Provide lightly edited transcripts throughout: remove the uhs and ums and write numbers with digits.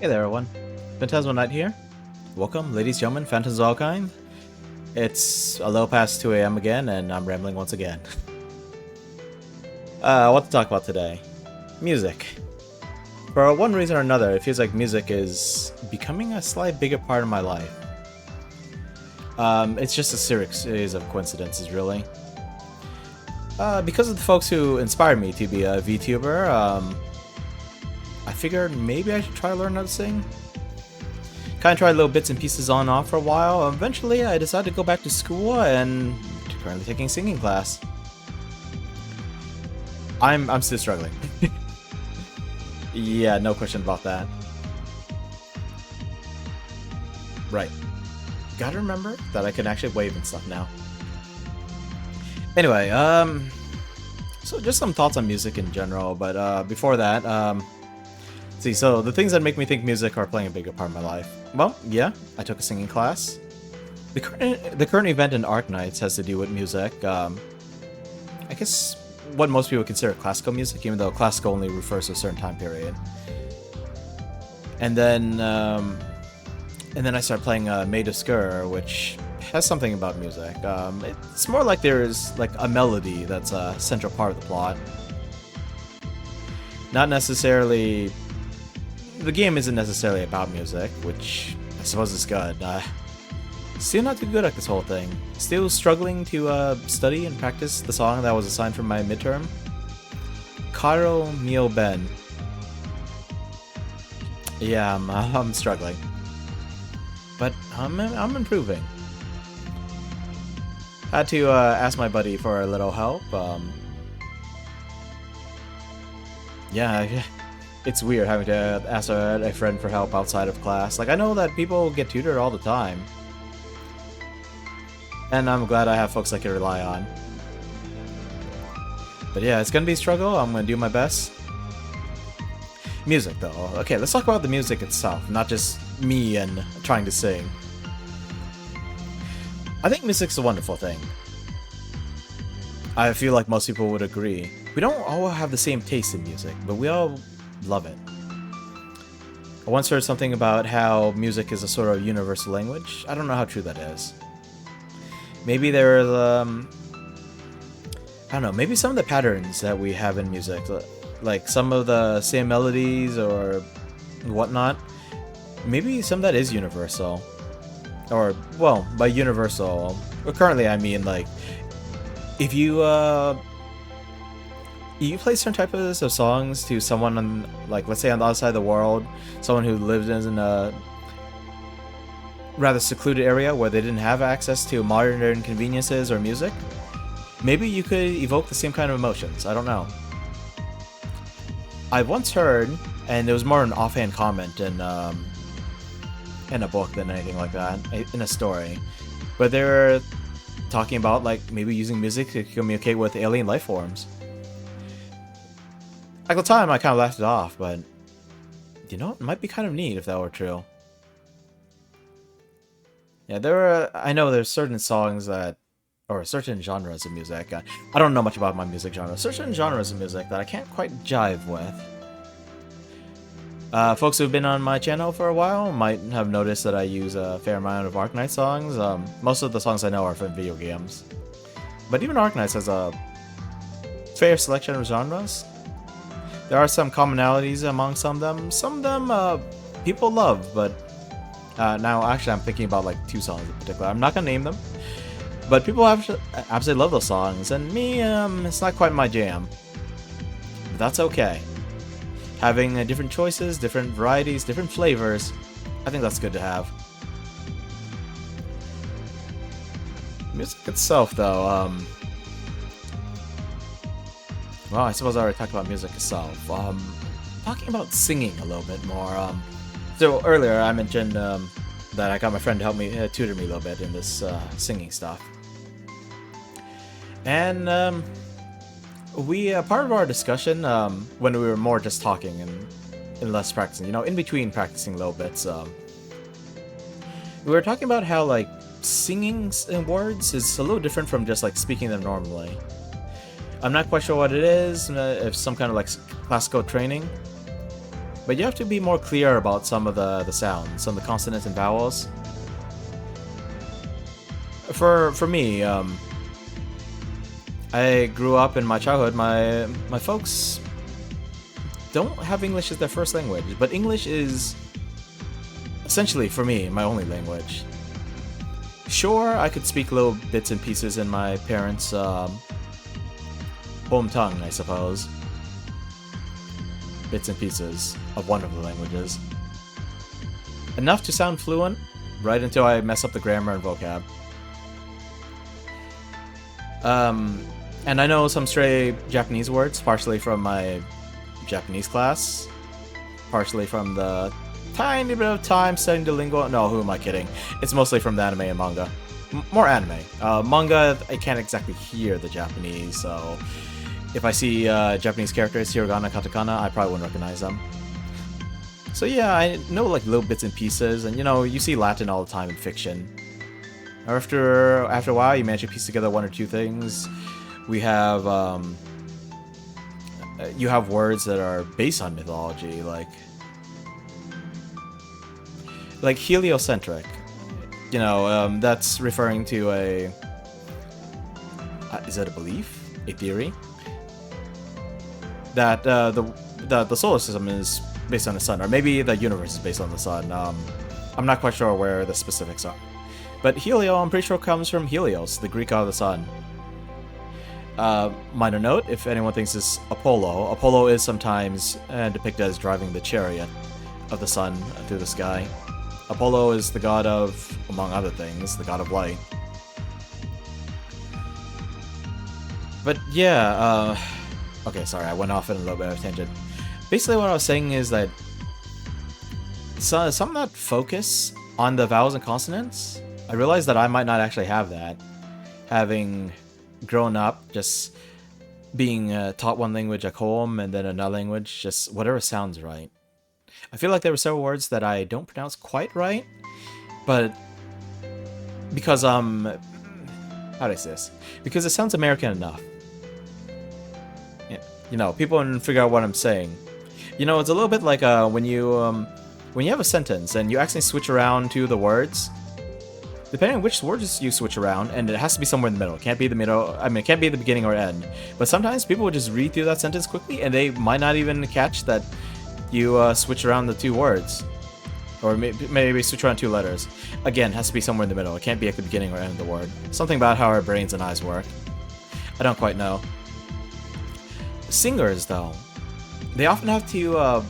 Hey there, everyone. Phantasmal Knight here. Welcome, ladies, gentlemen, phantoms of all kind. It's a little past 2 a.m. again, and I'm rambling once again. What to talk about today? Music. For one reason or another, it feels like music is becoming a slight bigger part of my life. It's just a series of coincidences, really. Because of the folks who inspired me to be a VTuber, I figured maybe I should try to learn how to sing. Kind of tried little bits and pieces on and off for a while. Eventually, I decided to go back to school and currently taking singing class. I'm still struggling. Yeah, no question about that. Right. Gotta remember that I can actually wave and stuff now. Anyway, so just some thoughts on music in general, but before that, see, so the things that make me think music are playing a bigger part of my life. Well, yeah, I took a singing class. The current event in Arknights has to do with music. I guess what most people consider classical music, even though classical only refers to a certain time period. And then I started playing Maid of Sker, which has something about music. It's more like there's like a melody that's a central part of the plot. Not necessarily. The game isn't necessarily about music, which I suppose is good. Still not too good at this whole thing. Still struggling to study and practice the song that was assigned for my midterm. Karo Mio Ben. Yeah, I'm struggling. But I'm improving. Had to ask my buddy for a little help. Yeah, it's weird having to ask a friend for help outside of class. Like, I know that people get tutored all the time. And I'm glad I have folks I can rely on. But yeah, it's gonna be a struggle. I'm gonna do my best. Music, though. Okay, let's talk about the music itself, not just me and trying to sing. I think music's a wonderful thing. I feel like most people would agree. We don't all have the same taste in music, but we all love it. I once heard something about how music is a sort of universal language. I don't know how true that is. Maybe there's, I don't know, maybe some of the patterns that we have in music, like some of the same melodies or whatnot, maybe some of that is universal. Or, well, by universal, currently I mean, like, if you play certain types of songs to someone on, like, let's say on the other side of the world, someone who lives in a rather secluded area where they didn't have access to modern conveniences or music, maybe you could evoke the same kind of emotions. I don't know. I once heard, and it was more an offhand comment in a book than anything like that, in a story, but they were talking about, like, maybe using music to communicate with alien life forms. At the time, I kind of laughed it off, but you know, it might be kind of neat if that were true. Yeah, I know there's certain songs that, or certain genres of music. I don't know much about my music genre. Certain genres of music that I can't quite jive with. Folks who've been on my channel for a while might have noticed that I use a fair amount of Arknight songs. Most of the songs I know are from video games. But even Arknights has a fair selection of genres. There are some commonalities among some of them. Some of them people love, but now actually I'm thinking about like two songs in particular. I'm not gonna name them, but people absolutely love those songs, and me, it's not quite my jam. But that's okay. Having different choices, different varieties, different flavors, I think that's good to have. Music itself, though, well, I suppose I already talked about music itself. Talking about singing a little bit more. So earlier I mentioned that I got my friend to help me tutor me a little bit in this singing stuff. And we part of our discussion when we were more just talking and less practicing, you know, in between practicing little bits, we were talking about how, like, singing in words is a little different from just like speaking them normally. I'm not quite sure what it is, if some kind of like classical training. but you have to be more clear about some of the sounds, some of the consonants and vowels. For me, I grew up in my childhood. My folks don't have English as their first language, but English is essentially, for me, my only language. Sure, I could speak little bits and pieces in my parents' home tongue, I suppose. Bits and pieces of one of the languages. Enough to sound fluent, right until I mess up the grammar and vocab. And I know some stray Japanese words, partially from my Japanese class, partially from the tiny bit of time studying Duolingo. No, who am I kidding? It's mostly from the anime and manga. More anime. Manga, I can't exactly hear the Japanese, so if I see Japanese characters, hiragana, katakana, I probably wouldn't recognize them. So yeah, I know like little bits and pieces, and you know, you see Latin all the time in fiction. After a while, you manage to piece together one or two things. We have you have words that are based on mythology, like heliocentric. You know, that's referring to a is that a belief, a theory that the solar system is based on the sun, or maybe the universe is based on the sun. I'm not quite sure where the specifics are. But Helio, I'm pretty sure, comes from Helios, the Greek god of the sun. Minor note, if anyone thinks it's Apollo, Apollo is sometimes depicted as driving the chariot of the sun through the sky. Apollo is the god of, among other things, the god of light. But yeah, okay, sorry, I went off in a little bit of a tangent. Basically what I was saying is that some of that focus on the vowels and consonants, I realized that I might not actually have that. Having grown up just being taught one language at home and then another language, just whatever sounds right. I feel like there were several words that I don't pronounce quite right, but because how do I say this? Because it sounds American enough. Yeah, you know, people can figure out what I'm saying. You know, it's a little bit like when you have a sentence and you accidentally switch around to the words. Depending on which words you switch around, and it has to be somewhere in the middle. It can't be the middle. I mean, it can't be the beginning or end. But sometimes people will just read through that sentence quickly, and they might not even catch that you switch around the two words, or maybe switch around two letters. Again, it has to be somewhere in the middle. It can't be at the beginning or end of the word. Something about how our brains and eyes work. I don't quite know. Singers, though, they often have to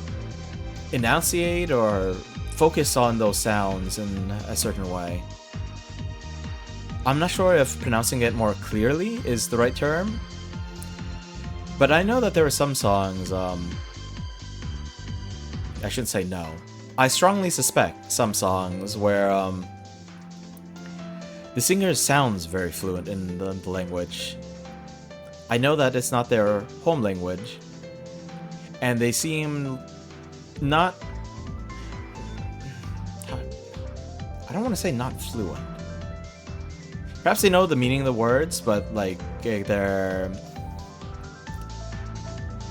enunciate or focus on those sounds in a certain way. I'm not sure if pronouncing it more clearly is the right term, but I know that there are some songs, I shouldn't say no. I strongly suspect some songs where the singer sounds very fluent in the language. I know that it's not their home language, and they seem not... I don't want to say not fluent. Perhaps they know the meaning of the words, but like their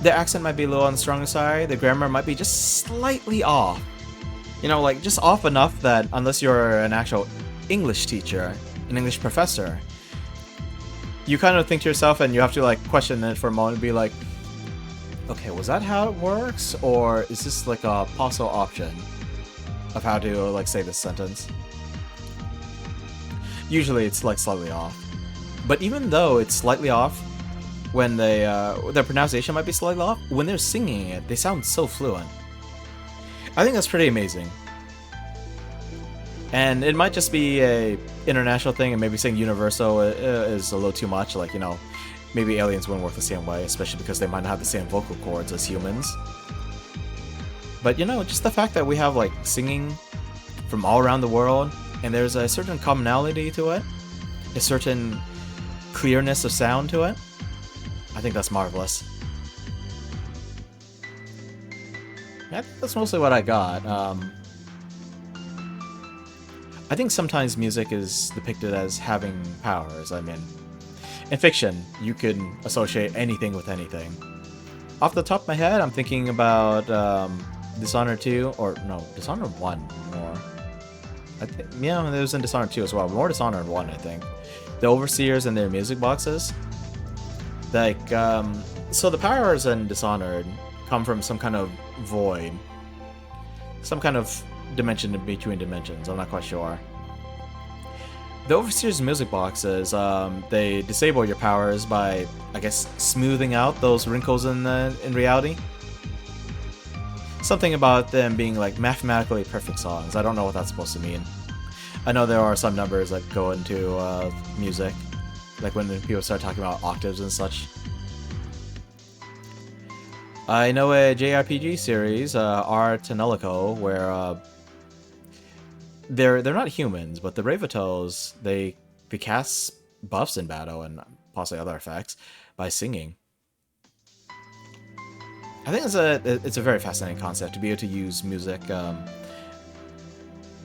accent might be a little on the stronger side. The grammar might be just slightly off. You know, like just off enough that unless you're an actual English teacher, an English professor, you kind of think to yourself and you have to like question it for a moment and be like, okay, was that how it works? Or is this like a possible option of how to like say this sentence? Usually it's like slightly off. But even though it's slightly off, when they their pronunciation might be slightly off, when they're singing it, they sound so fluent. I think that's pretty amazing. And it might just be a international thing, and maybe saying universal is a little too much. Like, you know, maybe aliens wouldn't work the same way, especially because they might not have the same vocal cords as humans. But, you know, just the fact that we have, like, singing from all around the world, and there's a certain commonality to it, a certain clearness of sound to it, I think that's marvelous. Yeah, that's mostly what I got. I think sometimes music is depicted as having powers. I mean, in fiction, you can associate anything with anything. Off the top of my head, I'm thinking about Dishonored 2, or no, Dishonored 1 more. I think, yeah, it was in Dishonored 2 as well. More Dishonored 1, I think. The Overseers and their music boxes. Like, so the powers in Dishonored come from some kind of void. Some kind of dimension in between dimensions, I'm not quite sure. The Overseers music boxes, they disable your powers by, I guess, smoothing out those wrinkles in reality. Something about them being like mathematically perfect songs. I don't know what that's supposed to mean. I know there are some numbers that go into music, like when people start talking about octaves and such. I know a JRPG series, Art Tenelico, where they're not humans, but the Ravatos, they cast buffs in battle and possibly other effects by singing. I think it's a very fascinating concept to be able to use music to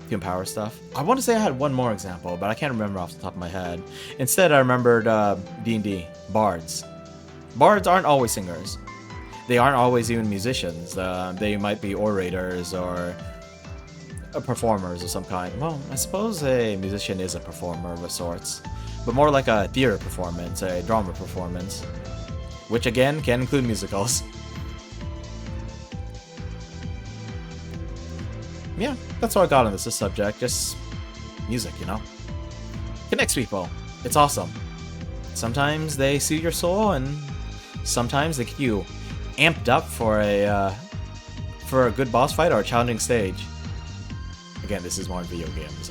empower stuff. I want to say I had one more example, but I can't remember off the top of my head. Instead, I remembered D&D, bards. Bards aren't always singers. They aren't always even musicians. They might be orators or performers of some kind. Well, I suppose a musician is a performer of sorts, but more like a theater performance, a drama performance, which again can include musicals. Yeah, that's all I got on this subject. Just music, you know? Connects people. It's awesome. Sometimes they soothe your soul, and sometimes they get you amped up for a good boss fight or a challenging stage. Again, this is more in video games.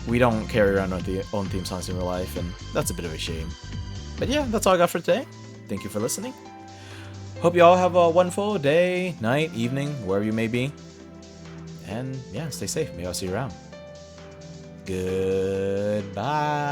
We don't carry around our own theme songs in real life, and that's a bit of a shame. But yeah, that's all I got for today. Thank you for listening. Hope you all have a wonderful day, night, evening, wherever you may be. And yeah, stay safe. Maybe I'll see you around. Goodbye.